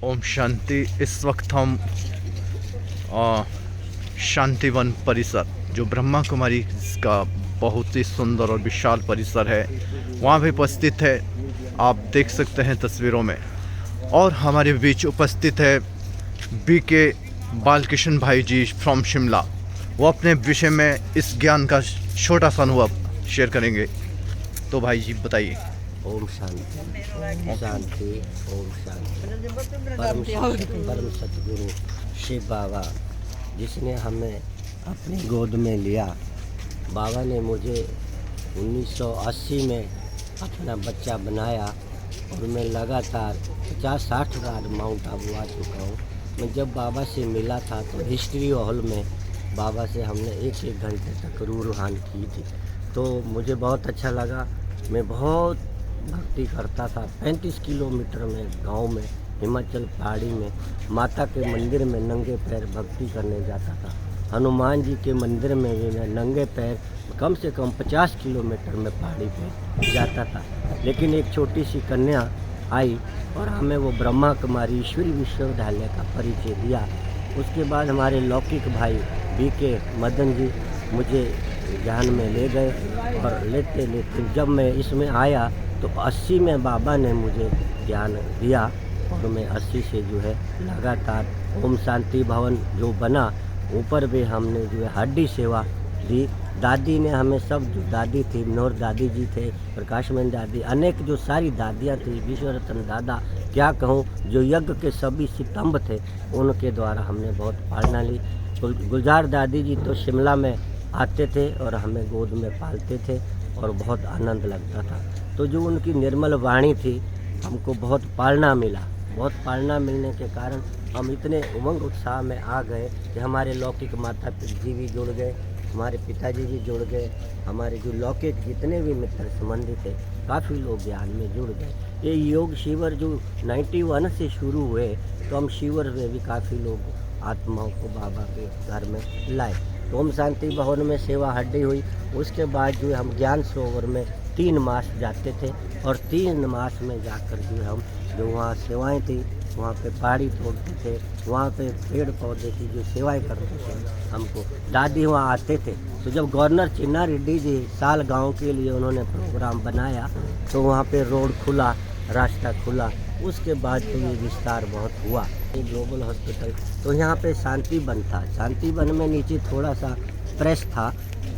ओम शांति। इस वक्त हम शांतिवन परिसर जो ब्रह्मा कुमारी का बहुत ही सुंदर और विशाल परिसर है वहाँ भी उपस्थित है, आप देख सकते हैं तस्वीरों में। और हमारे बीच उपस्थित है बीके बालकृष्ण भाई जी फ्रॉम शिमला। वो अपने विषय में इस ज्ञान का छोटा सा अनुभव शेयर करेंगे। तो भाई जी बताइए। ओम शांति, ओम शांति, ओम शांति। परम सतगुरु शिव बाबा जिसने हमें अपनी गोद में लिया, बाबा ने मुझे 1980 में अपना बच्चा बनाया और मैं लगातार 50-60 बार माउंट आबू आ चुका हूँ। मैं जब बाबा से मिला था तो हिस्ट्री हॉल में बाबा से हमने 1-1 घंटे तक रूहान की थी, तो मुझे बहुत अच्छा लगा। मैं बहुत भक्ति करता था। 35 किलोमीटर में गांव में हिमाचल पहाड़ी में माता के मंदिर में नंगे पैर भक्ति करने जाता था। हनुमान जी के मंदिर में भी मैं नंगे पैर कम से कम 50 किलोमीटर में पहाड़ी पे जाता था। लेकिन एक छोटी सी कन्या आई और हमें वो ब्रह्मा कुमारी ईश्वरी विश्वविद्यालय का परिचय दिया। उसके बाद हमारे लौकिक भाई बीके मदन जी मुझे ज्ञान में ले गए और लेते लेते जब मैं इसमें आया तो 80 में बाबा ने मुझे ज्ञान दिया और मैं 80 से जो है लगातार ओम शांति भवन जो बना ऊपर भी हमने जो है हड्डी सेवा दी। दादी ने हमें सब, जो दादी थी नौर दादी जी थे, प्रकाशमन दादी, अनेक जो सारी दादियाँ थी, विश्वरत्न दादा, क्या कहूँ, जो यज्ञ के सभी स्तंभ थे उनके द्वारा हमने बहुत पालना ली। गुलजार दादी जी तो शिमला में आते थे और हमें गोद में पालते थे और बहुत आनंद लगता था। तो जो उनकी निर्मल वाणी थी हमको बहुत पालना मिला। बहुत पालना मिलने के कारण हम इतने उमंग उत्साह में आ गए कि हमारे लौकिक माता जी भी जुड़ गए, हमारे पिताजी भी जुड़ गए, हमारे जो लौकिक जितने भी मित्र संबंधी थे काफ़ी लोग ज्ञान में जुड़ गए। ये योग शिविर जो 91 से शुरू हुए तो हम शिविर में भी काफ़ी लोग आत्माओं को बाबा के घर में लाए। तो ओम शांति भवन में सेवा हड्डी हुई। उसके बाद जो है हम ज्ञान सरोवर में 3 मास जाते थे और 3 मास में जाकर जो हम जो वहाँ सेवाएं थी वहाँ पे पहाड़ी तोड़ते थे, वहाँ पे पेड़ पौधे की जो सेवाएं करते थे हमको दादी वहाँ आते थे। तो जब गवर्नर चिन्ना रेड्डी जी साल गांव के लिए उन्होंने प्रोग्राम बनाया तो वहाँ पे रोड खुला, रास्ता खुला। उसके बाद तो ये विस्तार बहुत हुआ। ये ग्लोबल हॉस्पिटल तो यहाँ पे शांतिवन था। शांतिवन में नीचे थोड़ा सा प्रेस था,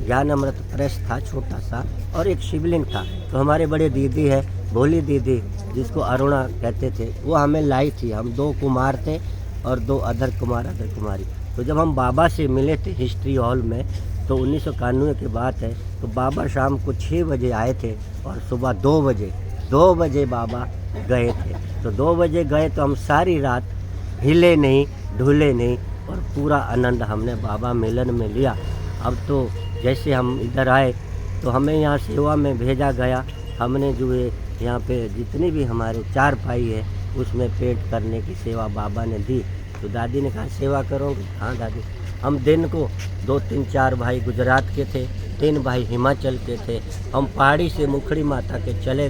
ज्ञान अमृत प्रेस था छोटा सा, और एक शिवलिंग था। तो हमारे बड़े दीदी है भोली दीदी जिसको अरुणा कहते थे, वो हमें लाई थी। हम 2 कुमार थे और 2 अदर कुमारी। तो जब हम बाबा से मिले थे हिस्ट्री हॉल में तो 1991 की बात है, तो बाबा शाम को 6 बजे आए थे और सुबह 2 बजे बाबा गए थे। तो 2 बजे गए तो हम सारी रात हिले नहीं ढूले नहीं और पूरा आनंद हमने बाबा मिलन में लिया। अब तो जैसे हम इधर आए तो हमें यहाँ सेवा में भेजा गया। हमने जो है यहाँ पे जितनी भी हमारे 4 भाई है उसमें पेंट करने की सेवा बाबा ने दी। तो दादी ने कहा सेवा करोगे? हाँ दादी। हम दिन को 2-3-4 भाई गुजरात के थे, 3 भाई हिमाचल के थे। हम पहाड़ी से मुखड़ी माता के चले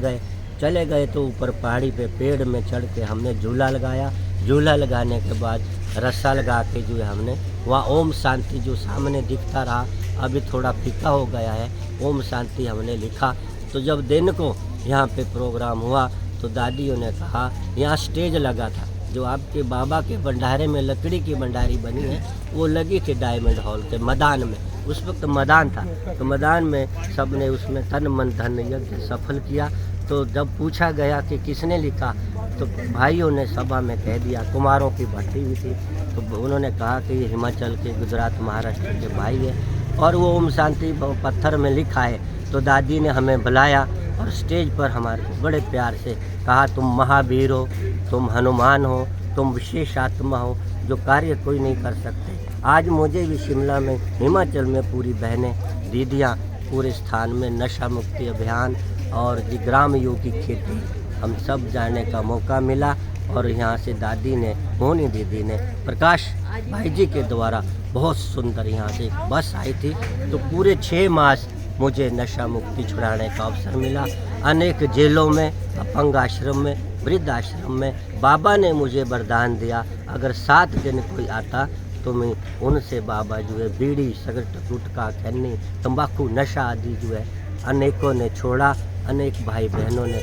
गए तो ऊपर पहाड़ी पे पेड़ में चढ़ के हमने झूला लगाया। झूला लगाने के बाद रस्सा लगा के जो है हमने वहाँ ओम शांति जो सामने दिखता रहा, अभी थोड़ा फीका हो गया है, ओम शांति हमने लिखा। तो जब दिन को यहाँ पे प्रोग्राम हुआ तो दादियों ने कहा, यहाँ स्टेज लगा था जो आपके बाबा के भंडारे में लकड़ी की भंडारी बनी है वो लगी थी डायमंड हॉल के मैदान में। उस वक्त मैदान था तो मैदान में सब ने उसमें तन मन धन यज्ञ सफल किया। तो जब पूछा गया कि किसने लिखा तो भाइयों ने सभा में कह दिया, कुमारों की भट्टी हुई थी तो उन्होंने कहा कि ये हिमाचल के, गुजरात, महाराष्ट्र के भाई है और वो ओम शांति पत्थर में लिखा है। तो दादी ने हमें बुलाया और स्टेज पर हमारे बड़े प्यार से कहा, तुम महावीर हो, तुम हनुमान हो, तुम विशेष आत्मा हो, जो कार्य कोई नहीं कर सकते। आज मुझे भी शिमला में, हिमाचल में पूरी बहनें दीदियाँ पूरे स्थान में नशा मुक्ति अभियान और ग्राम योगी खेती हम सब जाने का मौका मिला। और यहाँ से दादी ने, मोहनी दीदी ने, प्रकाश भाई जी के द्वारा बहुत सुंदर यहाँ से बस आई थी। तो पूरे 6 मास मुझे नशा मुक्ति छुड़ाने का अवसर मिला। अनेक जेलों में, अपंग आश्रम में वृद्ध आश्रम में बाबा ने मुझे वरदान दिया, अगर 7 दिन कोई आता तो मैं उनसे बाबा जो है बीड़ी, सिगरेट, गुटखा, खैनी, तंबाकू, नशा आदि जो है अनेकों ने छोड़ा, अनेक भाई बहनों ने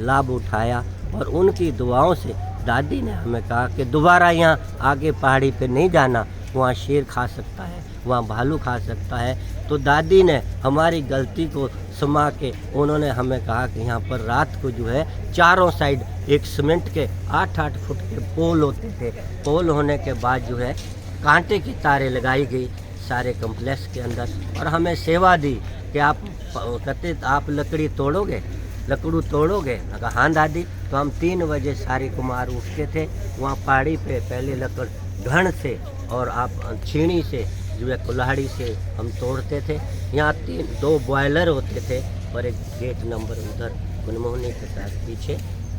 लाभ उठाया। और उनकी दुआओं से दादी ने हमें कहा कि दोबारा यहाँ आगे पहाड़ी पे नहीं जाना, वहाँ शेर खा सकता है, वहाँ भालू खा सकता है। तो दादी ने हमारी गलती को सुमा के उन्होंने हमें कहा कि यहाँ पर रात को जो है चारों साइड एक सीमेंट के 8-8 फुट के पोल होते थे। पोल होने के बाद जो है कांटे की तारें लगाई गई सारे कम्प्लेक्स के अंदर, और हमें सेवा दी कि आप कहते आप लकड़ी तोड़ोगे, लकड़ू तोड़ोगे? मैं कहा हाँ दादी। तो हम 3 बजे सारे कुमार उठते थे, वहाँ पहाड़ी पे पहले लकड़ घण से और आप छीनी से जो है कुल्हाड़ी से हम तोड़ते थे। यहाँ 2 बॉयलर होते थे और एक गेट नंबर उधर मनमोहनी के साथ पीछे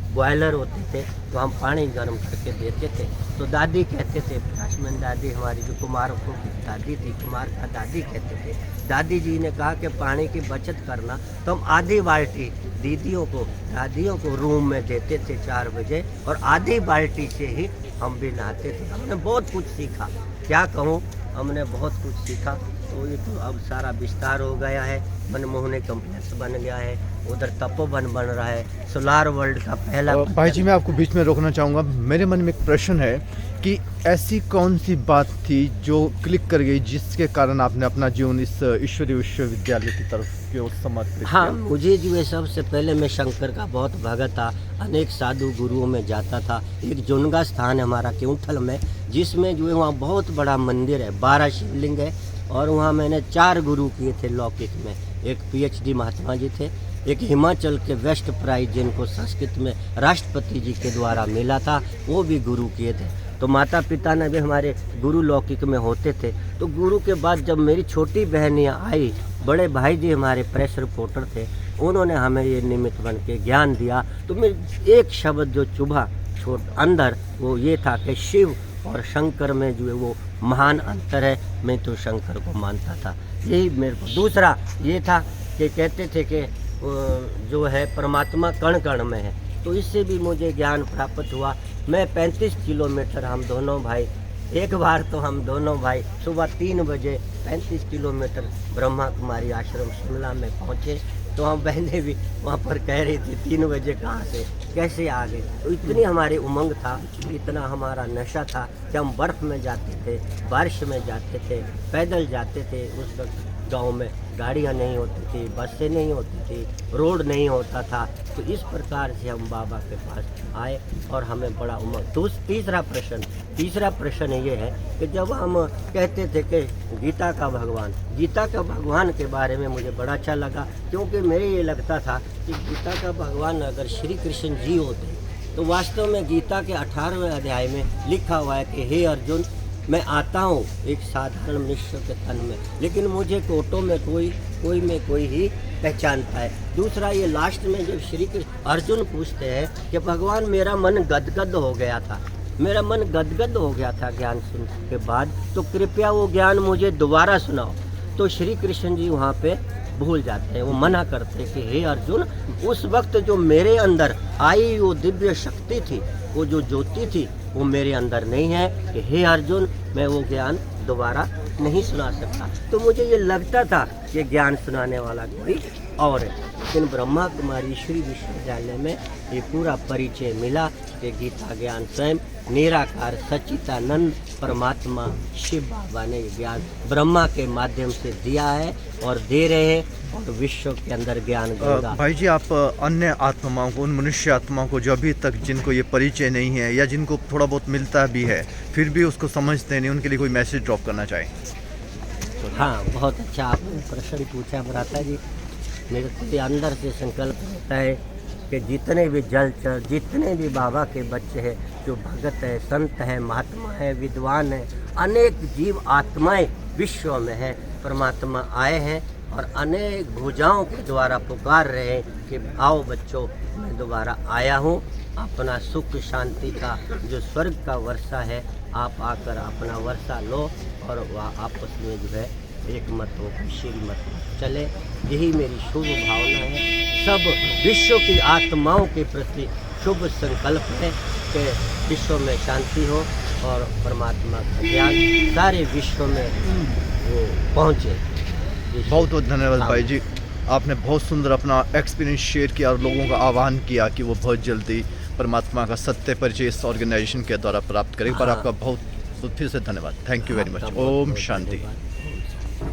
बॉयलर होते थे, तो हम पानी गर्म करके देते थे। तो दादी कहते थे, प्रकाशमन दादी हमारी जो कुमारों की दादी थी, कुमार का दादी कहते थे, दादी जी ने कहा कि पानी की बचत करना, तो हम आधी बाल्टी दीदियों को, दादियों को रूम में देते थे 4 बजे, और आधी बाल्टी से ही हम भी नहाते थे। हमने बहुत कुछ सीखा, क्या कहूँ, हमने बहुत कुछ सीखा। तो ये तो अब सारा विस्तार हो गया है, मनमोहनी कम्प्लेक्स बन गया है, उधर तपोवन बन रहा है, सोलार वर्ल्ड का पहला। भाई जी मैं आपको बीच में रोकना चाहूँगा, मेरे मन में एक प्रश्न है कि ऐसी कौन सी बात थी जो क्लिक कर गई जिसके कारण आपने अपना जीवन इस ईश्वरीय विश्वविद्यालय की तरफ की ओर समर्पित किया? हाँ, मुझे जो है सबसे पहले मैं शंकर का बहुत भगत था, अनेक साधु गुरुओं में जाता था। एक जुनगा स्थान है हमारा केउंठल में, जिसमें जो है वहाँ बहुत बड़ा मंदिर है, 12 शिवलिंग है, और वहाँ मैंने 4 गुरु किए थे लौकिक में। एक PhD महात्मा जी थे, एक हिमाचल के वेस्ट प्राइज जिनको संस्कृत में राष्ट्रपति जी के द्वारा मिला था, वो भी गुरु किए थे। तो माता पिता ने भी हमारे गुरु लौकिक में होते थे। तो गुरु के बाद जब मेरी छोटी बहनियाँ आई, बड़े भाई जी हमारे प्रेस रिपोर्टर थे, उन्होंने हमें ये निमित्त बन के ज्ञान दिया। तो मेरे एक शब्द जो चुभा अंदर, वो ये था कि शिव और शंकर में जो है वो महान अंतर है। मैं तो शंकर को मानता था, यही मेरे को। दूसरा ये था कि कहते थे कि जो है परमात्मा कण कण में है, तो इससे भी मुझे ज्ञान प्राप्त हुआ। मैं 35 किलोमीटर, हम दोनों भाई, एक बार तो हम दोनों भाई सुबह 3 बजे 35 किलोमीटर ब्रह्मा कुमारी आश्रम शिमला में पहुँचे। तो हम बहनें भी वहाँ पर कह रही थी 3 बजे कहाँ से कैसे आ गए। तो इतनी हमारी उमंग था, इतना हमारा नशा था कि हम बर्फ़ में जाते थे, बारिश में जाते थे, पैदल जाते थे। उस वक्त गांव में गाड़ियाँ नहीं होती थी, बसें नहीं होती थी, रोड नहीं होता था। तो इस प्रकार से हम बाबा के पास आए और हमें बड़ा उमंग। तीसरा प्रश्न ये है कि जब हम कहते थे कि गीता का भगवान के बारे में मुझे बड़ा अच्छा लगा, क्योंकि मेरे ये लगता था कि गीता का भगवान अगर श्री कृष्ण जी होते तो वास्तव में गीता के 18वें अध्याय में लिखा हुआ है कि हे अर्जुन, मैं आता हूँ एक साधारण मनुष्य के तन में, लेकिन मुझे कोटों में कोई ही पहचानता है। दूसरा ये लास्ट में जब श्री कृष्ण अर्जुन पूछते हैं कि भगवान मेरा मन गदगद हो गया था ज्ञान सुन के बाद, तो कृपया वो ज्ञान मुझे दोबारा सुनाओ। तो श्री कृष्ण जी वहाँ पे भूल जाते हैं, वो मना करते हैं कि हे अर्जुन, उस वक्त जो मेरे अंदर आई वो दिव्य शक्ति थी, वो जो ज्योति थी, वो मेरे अंदर नहीं है कि हे अर्जुन मैं वो ज्ञान दोबारा नहीं सुना सकता। तो मुझे ये लगता था कि ज्ञान सुनाने वाला कोई और है। लेकिन ब्रह्मा कुमारी ईश्वरीय विश्वविद्यालय में ये पूरा परिचय मिला कि गीता ज्ञान स्वयं निराकार सच्चिदानंद परमात्मा शिव बाबा ने ज्ञान ब्रह्मा के माध्यम से दिया है और दे रहे हैं, और विश्व के अंदर ज्ञान गंगा। भाई जी, आप अन्य आत्माओं को, उन मनुष्य आत्माओं को जो अभी तक जिनको ये परिचय नहीं है या जिनको थोड़ा बहुत मिलता भी है फिर भी उसको समझते नहीं, उनके लिए कोई मैसेज ड्रॉप करना चाहें? हाँ, बहुत अच्छा आपने प्रश्न पूछा भ्राता जी। मेरे तो अंदर से संकल्प रहता है कि जितने भी जलचर, जितने भी बाबा के बच्चे हैं, जो भगत है, संत है, महात्मा है, विद्वान है, अनेक जीव आत्माएं विश्व में है, परमात्मा आए हैं और अनेक भुजाओं के द्वारा पुकार रहे हैं कि आओ बच्चों, मैं दोबारा आया हूँ। अपना सुख शांति का जो स्वर्ग का वर्षा है, आप आकर अपना वर्षा लो और वह आपस में जो है एक मत हो, श्रीमत चले। यही मेरी शुभ भावना है। सब विश्व की आत्माओं के प्रति शुभ संकल्प है कि विश्व में शांति हो और परमात्मा का ज्ञान सारे विश्व में वो पहुँचे। बहुत बहुत धन्यवाद भाई जी, आपने बहुत सुंदर अपना एक्सपीरियंस शेयर किया और लोगों का आह्वान किया कि वो बहुत जल्दी परमात्मा का सत्य परिचय इस ऑर्गेनाइजेशन के द्वारा प्राप्त करें। पर हाँ। आपका बहुत फिर से धन्यवाद। Thank you very much. आपका बहुत ओम बहुत शांति। धन्यवाद।